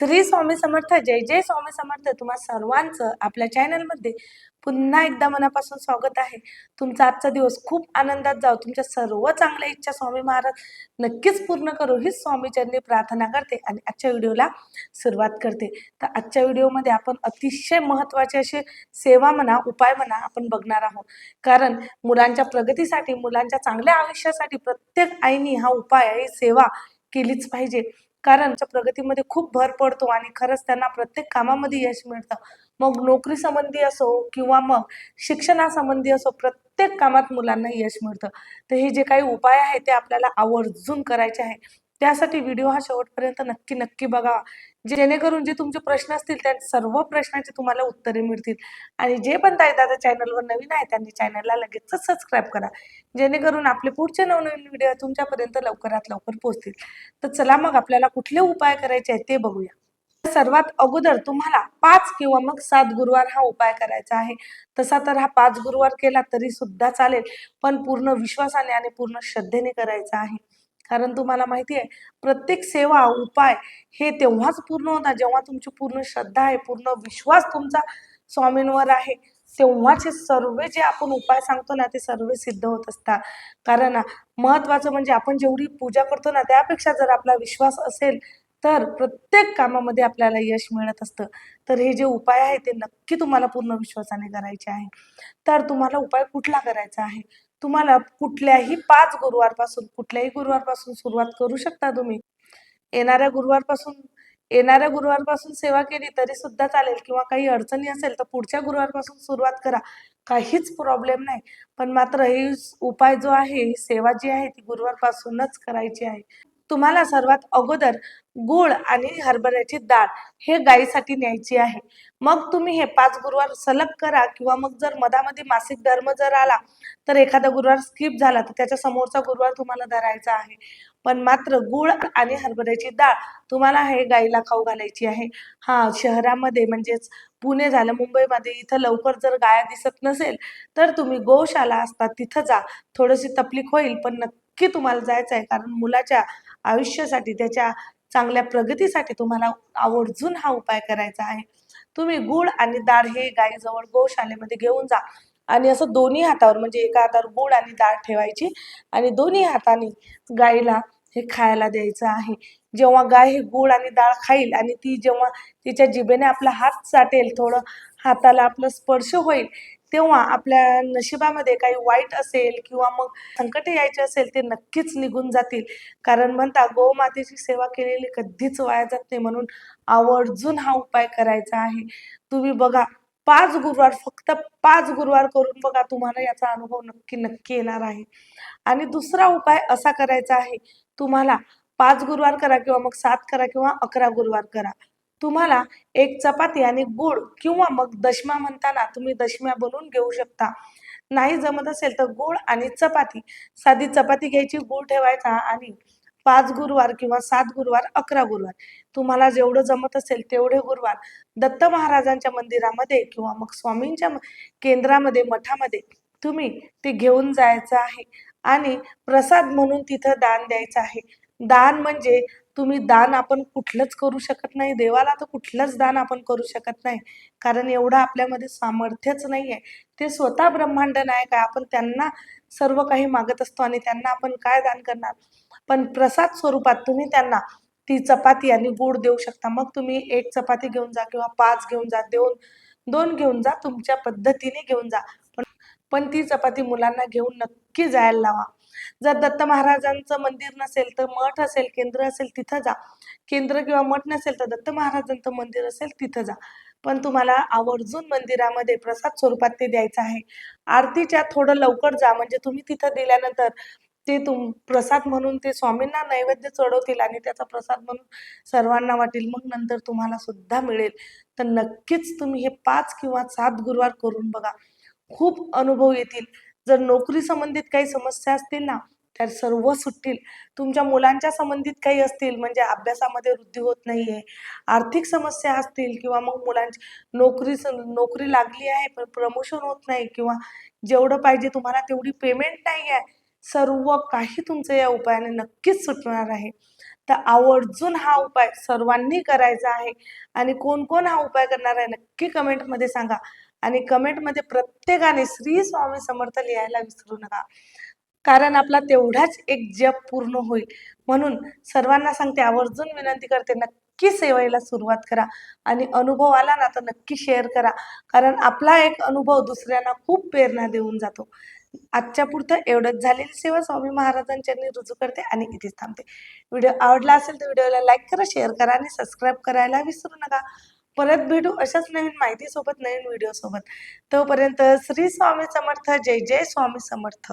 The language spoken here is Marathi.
श्री स्वामी समर्थ. जय जय स्वामी समर्थ. तुम्हा सर्वांचं आपल्या चॅनलमध्ये पुन्हा एकदा मनापासून स्वागत आहे. तुमचा आजचा दिवस खूप आनंदात जाओ. तुमच्या सर्व चांगल्या इच्छा स्वामी महाराज नक्कीच पूर्ण करो ही स्वामीचरणी प्रार्थना करते आणि आजच्या व्हिडिओला सुरुवात करते. तर आजच्या व्हिडिओमध्ये आपण अतिशय महत्त्वाचे असे सेवा म्हणा, उपाय म्हणा आपण बघणार आहोत. कारण मुलांच्या प्रगतीसाठी, मुलांच्या चांगल्या आयुष्यासाठी प्रत्येक आईनी हा उपाय, ही सेवा केलीच पाहिजे. कारण प्रगतीमध्ये खूप भर पडतो आणि खरंच त्यांना प्रत्येक कामामध्ये यश मिळतं. मग नोकरी संबंधी असो किंवा मग शिक्षणासंबंधी असो, प्रत्येक कामात मुलांना यश मिळतं. तर हे जे काही उपाय आहे ते आपल्याला आवर्जून करायचे आहे. त्यासाठी व्हिडिओ हा शेवटपर्यंत नक्की नक्की बघा, जेणेकरून जे तुमचे प्रश्न असतील त्या सर्व प्रश्नांची तुम्हाला उत्तरे मिळतील. आणि जे पण ताई दादा चॅनलवर नवीन आहे त्यांनी चॅनलला लगेचच सबस्क्राईब करा, जेणेकरून आपले पुढचे नवनवीन व्हिडिओ तुमच्यापर्यंत लवकरात लवकर पोहोचतील. तर चला मग आपल्याला कुठले उपाय करायचे आहेत ते बघूया. सर्वात अगोदर तुम्हाला 5 किंवा मग 7 गुरुवार हा उपाय करायचा आहे. तसा तर हा 5 गुरुवार केला तरी सुद्धा चालेल, पण पूर्ण विश्वासाने आणि पूर्ण श्रद्धेने करायचा आहे. कारण तुम्हाला माहिती आहे, प्रत्येक सेवा, उपाय हे तेव्हाच पूर्ण होतात जेव्हा तुमची पूर्ण श्रद्धा आहे, पूर्ण विश्वास तुमचा स्वामींवर आहे. तेव्हाच हे सर्व जे आपण उपाय सांगतो ना, ते सर्व सिद्ध होत असतात. कारण महत्त्वाचं म्हणजे आपण जेवढी पूजा करतो ना, त्यापेक्षा जर आपला विश्वास असेल तर प्रत्येक कामामध्ये आपल्याला यश मिळत असतं. तर हे जे उपाय आहे ते नक्की तुम्हाला पूर्ण विश्वासाने करायचे आहे. तर तुम्हाला उपाय कुठला करायचा आहे? तुम्हाला कुठल्याही 5 गुरुवारपासून, कुठल्याही गुरुवारपासून सुरुवात करू शकता तुम्ही. येणाऱ्या गुरुवारपासून येणाऱ्या गुरुवारपासून सेवा केली तरी सुद्धा चालेल, किंवा काही अडचणी असेल तर पुढच्या गुरुवारपासून सुरुवात करा. काहीच प्रॉब्लेम नाही. पण मात्र हे उपाय जो आहे, ही सेवा जी आहे ती गुरुवारपासूनच करायची आहे. तुम्हाला सर्वात अगोदर गूळ आणि हरभऱ्याची डाळ हे गायीसाठी न्यायची आहे. मग तुम्ही हे 5 गुरुवार सलग करा, किंवा मग जर मधामध्ये मासिक धर्म जर आला तर एखादा गुरुवार स्किप झाला तर त्याच्या समोरचा गुरुवार तुम्हाला धरायचा आहे. पण मात्र गूळ आणि हरभऱ्याची डाळ तुम्हाला हे गाईला खाऊ घालायची आहे. शहरामध्ये म्हणजेच पुणे झालं, मुंबईमध्ये इथं लवकर जर गाया दिसत नसेल तर तुम्ही गोशाला असतात तिथं जा. थोडीशी तकलीफ होईल पण नक्की तुम्हाला जायचं आहे, कारण मुलाच्या आयुष्यासाठी, त्याच्या चांगल्या प्रगतीसाठी तुम्हाला आवर्जून हा उपाय करायचा आहे. तुम्ही गूळ आणि डाळ हे गायीजवळ गोशालेमध्ये घेऊन जा आणि असं दोन्ही हातावर, म्हणजे एका हातावर गूळ आणि डाळ ठेवायची आणि दोन्ही हाताने गायीला हे खायला द्यायचं आहे. जेव्हा गाय हे गूळ आणि डाळ खाईल आणि ती जेव्हा तिच्या जिभेने आपला हात चाटेल, थोडं हाताला आपलं स्पर्श होईल, तेव्हा आपल्या नशिबामध्ये काही वाईट असेल किंवा मग संकट यायचे असेल ते नक्कीच निघून जातील. कारण म्हणता गोमातेची सेवा केलेली कधीच वाया जात नाही. म्हणून आवर्जून हा उपाय करायचा आहे. तुम्ही बघा, 5 गुरुवार, फक्त 5 गुरुवार करून बघा, तुम्हाला याचा अनुभव नक्की नक्की येणार आहे. आणि दुसरा उपाय असा करायचा आहे, तुम्हाला 5 गुरुवार करा किंवा मग 7 करा किंवा 11 गुरुवार करा. तुम्हाला एक चपाती आणि गूळ, किंवा मग दशमा म्हणताना तुम्ही दशम्या बनवून घेऊ शकता. नाही जमत असेल तर गूळ आणि चपाती, साधी चपाती घ्यायची, गूळ ठेवायचा आणि 5 गुरुवार किंवा 7 गुरुवार, 11 गुरुवार, तुम्हाला जेवढं जमत असेल तेवढे गुरुवार दत्त महाराजांच्या मंदिरामध्ये किंवा मग स्वामींच्या केंद्रामध्ये, मठामध्ये तुम्ही ते घेऊन जायचं आहे आणि प्रसाद म्हणून तिथं दान द्यायचं आहे. दान म्हणजे तुम्ही दान आपण कुठलंच करू शकत नाही, देवाला तर कुठलंच दान आपण करू शकत नाही, कारण एवढं आपल्यामध्ये सामर्थ्यच नाही आहे. ते स्वतः ब्रह्मांड नायक आहे. आपण त्यांना सर्व काही मागत असतो आणि त्यांना आपण काय दान करणार. पण प्रसाद स्वरूपात तुम्ही त्यांना ती चपाती आणि गूळ देऊ शकता. मग तुम्ही 1 चपाती घेऊन जा किंवा 5 घेऊन जा, 2 घेऊन जा, तुमच्या पद्धतीने घेऊन जा. पण ती चपाती मुलांना घेऊन नक्की जायला लावा. जर दत्त महाराजांचं मंदिर नसेल तर मठ असेल, केंद्र असेल तिथं जा. केंद्र किंवा मठ नसेल तर दत्त महाराजांचं मंदिर असेल तिथं जा. पण तुम्हाला आवर्जून मंदिरामध्ये प्रसाद स्वरूपात ते द्यायचं आहे. आरतीच्या थोडं लवकर जा, म्हणजे तुम्ही तिथं दिल्यानंतर ते प्रसाद म्हणून ते स्वामींना नैवेद्य चढवतील आणि त्याचा प्रसाद म्हणून सर्वांना वाटेल. मग नंतर तुम्हाला सुद्धा मिळेल. तर नक्कीच तुम्ही हे 5 किंवा 7 गुरुवार करून बघा. खूप अनुभव येतील. जर नोकरी संबंधित काही समस्या असतील ना, तर सर्व सुटतील. तुमच्या मुलांच्या संबंधित काही असतील, म्हणजे अभ्यासामध्ये वृद्धी होत नाहीये, आर्थिक समस्या असतील, किंवा मग मुलांची नोकरी लागली आहे पण प्रमोशन होत नाही, किंवा जेवढं पाहिजे तुम्हाला तेवढी पेमेंट नाही आहे, सर्व काही तुमचं या उपायाने नक्कीच सुटणार आहे. तर आवर्जून हा उपाय सर्वांनी करायचा आहे. आणि कोण कोण हा उपाय करणार आहे नक्की कमेंटमध्ये सांगा. आणि कमेंटमध्ये प्रत्येकाने श्री स्वामी समर्थ लिहायला विसरू नका. कारण आपला तेवढाच एक जप पूर्ण होईल. म्हणून सर्वांना सांगते, आवर्जून विनंती करते, नक्की सेवेला सुरुवात करा. आणि अनुभव आला ना तर नक्की शेअर करा. कारण आपला एक अनुभव दुसऱ्यांना खूप प्रेरणा देऊन जातो. आजच्या पुरतं एवढंच. झालेली सेवा स्वामी महाराजांच्या चरणी रुजू करते आणि इथेच थांबते. व्हिडिओ आवडला असेल तर व्हिडिओला लाईक करा, शेअर करा आणि सबस्क्राईब करायला विसरू नका. परत भेटू अशाच नवीन माहितीसोबत, नवीन व्हिडिओ सोबत. तोपर्यंत श्री स्वामी समर्थ. जय जय स्वामी समर्थ.